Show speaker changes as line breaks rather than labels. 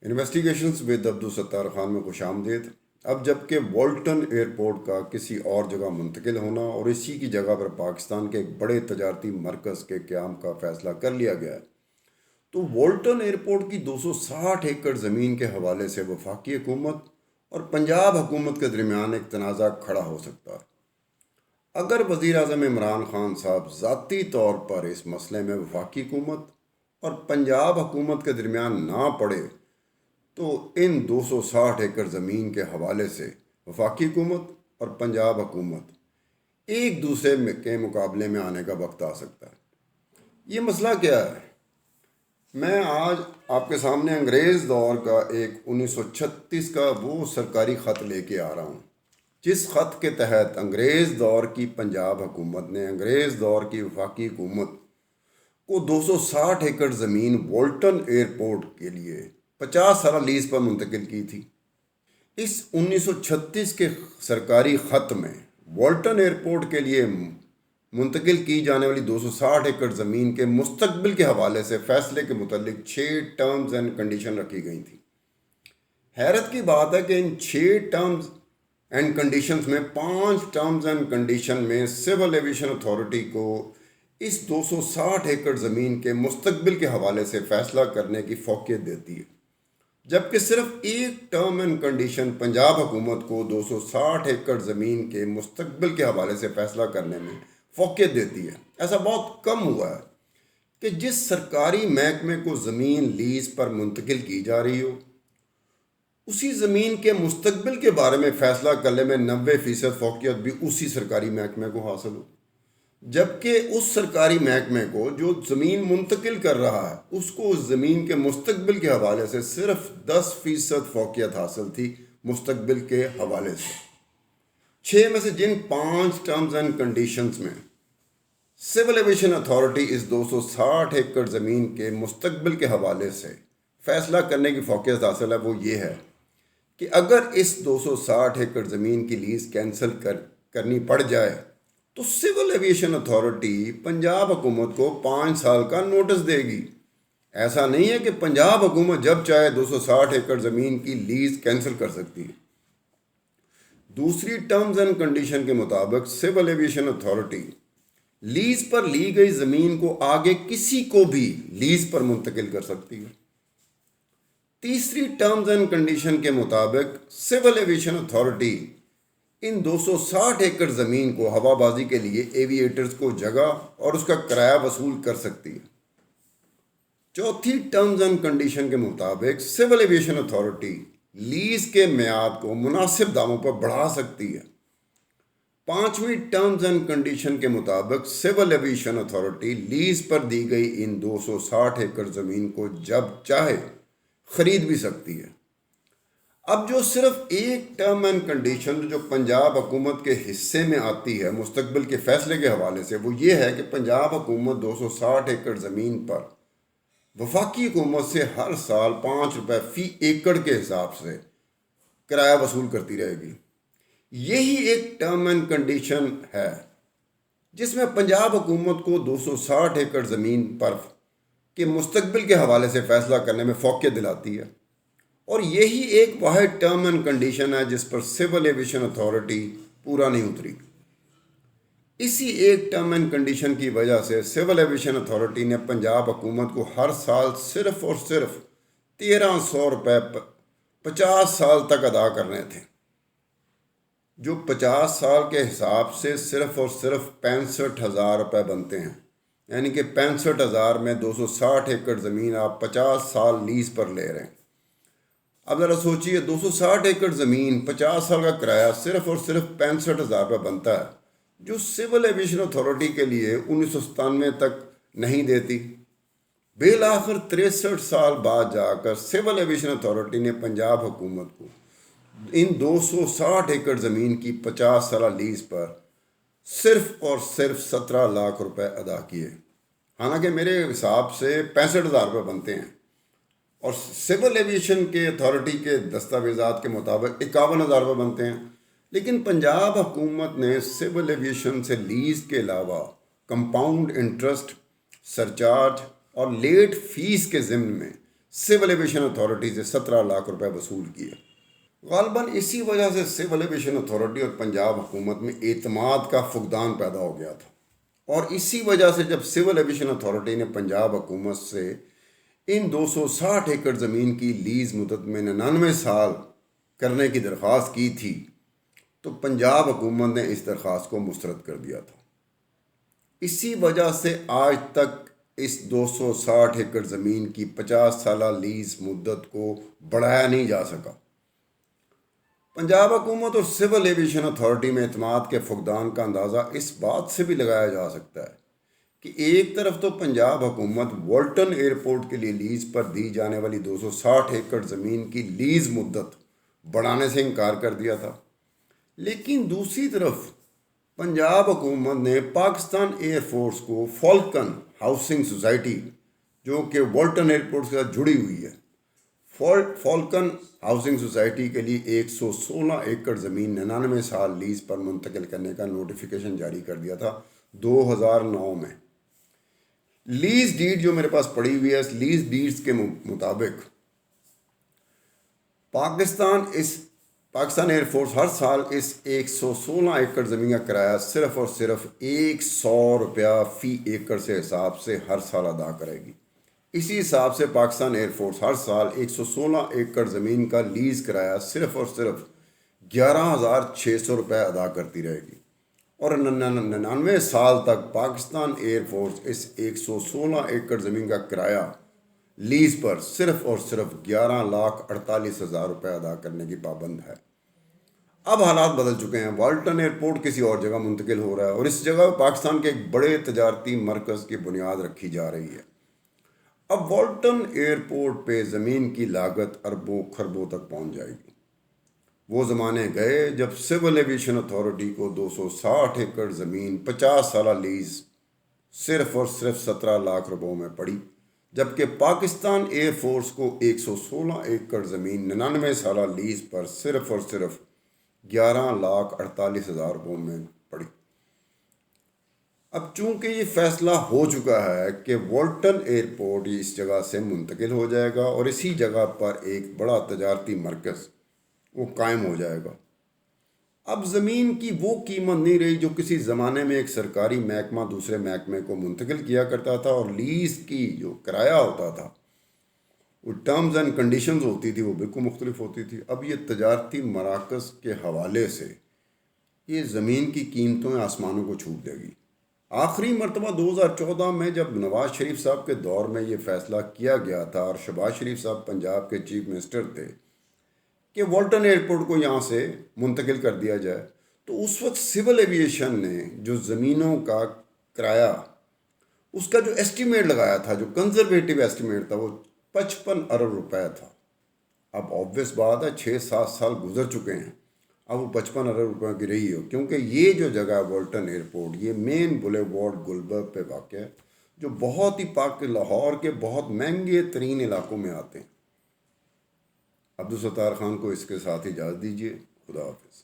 Investigations with Abdul Sattar Khan میں خوش آمدید۔ اب جبکہ والٹن ایئرپورٹ کا کسی اور جگہ منتقل ہونا اور اسی کی جگہ پر پاکستان کے ایک بڑے تجارتی مرکز کے قیام کا فیصلہ کر لیا گیا ہے، تو والٹن ایئرپورٹ کی 260 ایکڑ زمین کے حوالے سے وفاقی حکومت اور پنجاب حکومت کے درمیان ایک تنازع کھڑا ہو سکتا ہے۔ اگر وزیر اعظم عمران خان صاحب ذاتی طور پر اس مسئلے میں وفاقی حکومت اور پنجاب حکومت کے درمیان نہ پڑے تو ان 260 ایکڑ زمین کے حوالے سے وفاقی حکومت اور پنجاب حکومت ایک دوسرے کے مقابلے میں آنے کا وقت آ سکتا ہے۔ یہ مسئلہ کیا ہے؟ میں آج آپ کے سامنے انگریز دور کا ایک 1936 کا وہ سرکاری خط لے کے آ رہا ہوں، جس خط کے تحت انگریز دور کی پنجاب حکومت نے انگریز دور کی وفاقی حکومت کو 260 ایکڑ زمین والٹن ایئرپورٹ کے لیے 50 سالہ لیز پر منتقل کی تھی۔ اس 1936 کے سرکاری خط میں والٹن ایئرپورٹ کے لیے منتقل کی جانے والی 260 ایکڑ زمین کے مستقبل کے حوالے سے فیصلے کے متعلق 6 ٹرمز اینڈ کنڈیشن رکھی گئی تھیں۔ حیرت کی بات ہے کہ ان 6 ٹرمز اینڈ کنڈیشنز میں 5 ٹرمز اینڈ کنڈیشن میں سول ایویشن اتھارٹی کو اس 260 ایکڑ زمین کے مستقبل کے حوالے سے فیصلہ کرنے کی فوقیت دیتی ہے، جبکہ صرف ایک ٹرم اینڈ کنڈیشن پنجاب حکومت کو 260 ایکڑ زمین کے مستقبل کے حوالے سے فیصلہ کرنے میں فوقیت دیتی ہے۔ ایسا بہت کم ہوا ہے کہ جس سرکاری محکمے کو زمین لیز پر منتقل کی جا رہی ہو، اسی زمین کے مستقبل کے بارے میں فیصلہ کرنے میں 90% فوقیت بھی اسی سرکاری محکمے کو حاصل ہو، جبکہ اس سرکاری محکمے کو جو زمین منتقل کر رہا ہے اس کو اس زمین کے مستقبل کے حوالے سے صرف 10% فوقیت حاصل تھی مستقبل کے حوالے سے۔ 6 میں سے جن 5 ٹرمز اینڈ کنڈیشنز میں سول ایویشن اتھارٹی اس 260 ایکڑ زمین کے مستقبل کے حوالے سے فیصلہ کرنے کی فوقیت حاصل ہے، وہ یہ ہے کہ اگر اس 260 ایکڑ زمین کی لیز کینسل کرنی پڑ جائے تو سول ایویشن اتھارٹی پنجاب حکومت کو 5 سال کا نوٹس دے گی۔ ایسا نہیں ہے کہ پنجاب حکومت جب چاہے 260 ایکڑ زمین کی لیز کینسل کر سکتی ہے۔ دوسری ٹرمز اینڈ کنڈیشن کے مطابق سول ایویشن اتھارٹی لیز پر لی گئی زمین کو آگے کسی کو بھی لیز پر منتقل کر سکتی ہے۔ تیسری ٹرمز اینڈ کنڈیشن کے مطابق سول ایویشن اتھارٹی ان 260 ایکڑ زمین کو ہوا بازی کے لیے ایویٹرز کو جگہ اور اس کا کرایہ وصول کر سکتی ہے۔ چوتھی ٹرمز اینڈ کنڈیشن کے مطابق سول ایویشن اتھارٹی لیز کے میعاد کو مناسب داموں پر بڑھا سکتی ہے۔ پانچویں ٹرمز اینڈ کنڈیشن کے مطابق سول ایویشن اتھارٹی لیز پر دی گئی ان 260 ایکڑ زمین کو جب چاہے خرید بھی سکتی ہے۔ اب جو صرف ایک ٹرم اینڈ کنڈیشن جو پنجاب حکومت کے حصے میں آتی ہے مستقبل کے فیصلے کے حوالے سے، وہ یہ ہے کہ پنجاب حکومت 260 ایکڑ زمین پر وفاقی حکومت سے ہر سال 5 روپے فی ایکڑ کے حساب سے کرایہ وصول کرتی رہے گی۔ یہی ایک ٹرم اینڈ کنڈیشن ہے جس میں پنجاب حکومت کو 260 ایکڑ زمین پر کے مستقبل کے حوالے سے فیصلہ کرنے میں فوقیت دلاتی ہے، اور یہی ایک واحد ٹرم اینڈ کنڈیشن ہے جس پر سول ایویشن اتھارٹی پورا نہیں اتری۔ اسی ایک ٹرم اینڈ کنڈیشن کی وجہ سے سول ایویشن اتھارٹی نے پنجاب حکومت کو ہر سال صرف اور صرف 1300 روپے 50 سال تک ادا کرنے تھے، جو 50 سال کے حساب سے صرف اور صرف 65,000 روپے بنتے ہیں، یعنی کہ 65,000 میں 260 ایکڑ زمین آپ 50 سال لیز پر لے رہے ہیں۔ اب ذرا سوچئے، 260 ایکڑ زمین 50 سال کا کرایہ صرف اور صرف 65,000 روپے بنتا ہے، جو سول ایویشن اتھارٹی کے لیے 1997 تک نہیں دیتی۔ بالآخر 63 سال بعد جا کر سول ایویشن اتھارٹی نے پنجاب حکومت کو ان 260 ایکڑ زمین کی 50 سالہ لیز پر صرف اور صرف 17 لاکھ روپے ادا کیے، حالانکہ میرے حساب سے 65,000 روپے بنتے ہیں، اور سول ایویشن کے اتھارٹی کے دستاویزات کے مطابق 51,000 روپے بنتے ہیں۔ لیکن پنجاب حکومت نے سول ایویشن سے لیز کے علاوہ کمپاؤنڈ انٹرسٹ، سرچارج اور لیٹ فیس کے ضمن میں سول ایویشن اتھارٹی سے 17 لاکھ روپے وصول کیے۔ غالباً اسی وجہ سے سول ایویشن اتھارٹی اور پنجاب حکومت میں اعتماد کا فقدان پیدا ہو گیا تھا، اور اسی وجہ سے جب سول ایویشن اتھارٹی نے پنجاب حکومت سے ان 260 ایکڑ زمین کی لیز مدت میں 99 سال کرنے کی درخواست کی تھی، تو پنجاب حکومت نے اس درخواست کو مسترد کر دیا تھا۔ اسی وجہ سے آج تک اس 260 ایکڑ زمین کی 50 سالہ لیز مدت کو بڑھایا نہیں جا سکا۔ پنجاب حکومت اور سول ایویشن اتھارٹی میں اعتماد کے فقدان کا اندازہ اس بات سے بھی لگایا جا سکتا ہے کہ ایک طرف تو پنجاب حکومت والٹن ایئرپورٹ کے لیے لیز پر دی جانے والی 260 ایکڑ زمین کی لیز مدت بڑھانے سے انکار کر دیا تھا، لیکن دوسری طرف پنجاب حکومت نے پاکستان ایئر فورس کو فالکن ہاؤسنگ سوسائٹی، جو کہ والٹن ایئرپورٹ کے ساتھ جڑی ہوئی ہے، فالکن ہاؤسنگ سوسائٹی کے لیے 116 ایکڑ زمین 99 سال لیز پر منتقل کرنے کا نوٹیفیکیشن جاری کر دیا تھا 2009 میں۔ لیز ڈیڈ جو میرے پاس پڑی ہوئی ہے، اس لیز ڈیڈز کے مطابق پاکستان ایئر فورس ہر سال اس 116 ایکڑ زمین کا کرایہ صرف اور صرف 100 روپیہ فی ایکڑ سے حساب سے ہر سال ادا کرے گی۔ اسی حساب سے پاکستان ایئر فورس ہر سال 116 ایکڑ زمین کا لیز کرایہ صرف اور صرف 11,600 روپے ادا کرتی رہے گی، اور 99 سال تک پاکستان ایئر فورس اس 116 ایکڑ زمین کا کرایہ لیز پر صرف اور صرف 11,48,000 روپے ادا کرنے کی پابند ہے۔ اب حالات بدل چکے ہیں، والٹن ایئرپورٹ کسی اور جگہ منتقل ہو رہا ہے، اور اس جگہ پاکستان کے ایک بڑے تجارتی مرکز کی بنیاد رکھی جا رہی ہے۔ اب والٹن ایئرپورٹ پہ زمین کی لاگت اربوں خربوں تک پہنچ جائے گی۔ وہ زمانے گئے جب سول ایویشن اتھارٹی کو 260 ایکڑ زمین 50 سالہ لیز صرف اور صرف 17 لاکھ روپوں میں پڑی، جبکہ پاکستان ایئر فورس کو 116 ایکڑ زمین 99 سالہ لیز پر صرف اور صرف 11,48,000 روپوں میں پڑی۔ اب چونکہ یہ فیصلہ ہو چکا ہے کہ والٹن ایئرپورٹ اس جگہ سے منتقل ہو جائے گا، اور اسی جگہ پر ایک بڑا تجارتی مرکز وہ قائم ہو جائے گا، اب زمین کی وہ قیمت نہیں رہی جو کسی زمانے میں ایک سرکاری محکمہ دوسرے محکمے کو منتقل کیا کرتا تھا، اور لیز کی جو کرایہ ہوتا تھا، وہ ٹرمز اینڈ کنڈیشنز ہوتی تھی، وہ بالکل مختلف ہوتی تھی۔ اب یہ تجارتی مراکز کے حوالے سے یہ زمین کی قیمتوں آسمانوں کو چھو دے گی۔ آخری مرتبہ 2014 میں جب نواز شریف صاحب کے دور میں یہ فیصلہ کیا گیا تھا، اور شہباز شریف صاحب پنجاب کے چیف منسٹر تھے کہ والٹن ایئرپورٹ کو یہاں سے منتقل کر دیا جائے، تو اس وقت سول ایویشن نے جو زمینوں کا کرایہ اس کا جو ایسٹیمیٹ لگایا تھا، جو کنزرویٹو ایسٹیمیٹ تھا، وہ 55 ارب روپے تھا۔ اب آبویس بات ہے 6-7 سال گزر چکے ہیں، اب وہ 55 ارب روپے کی رہی ہو، کیونکہ یہ جو جگہ ہے والٹن ایئرپورٹ، یہ مین بولے وارڈ گلبرگ پہ واقع ہے، جو بہت ہی لاہور کے بہت مہنگے ترین علاقوں میں آتے ہیں۔ عبدالستار خان کو اس کے ساتھ اجازت دیجیے، خدا حافظ۔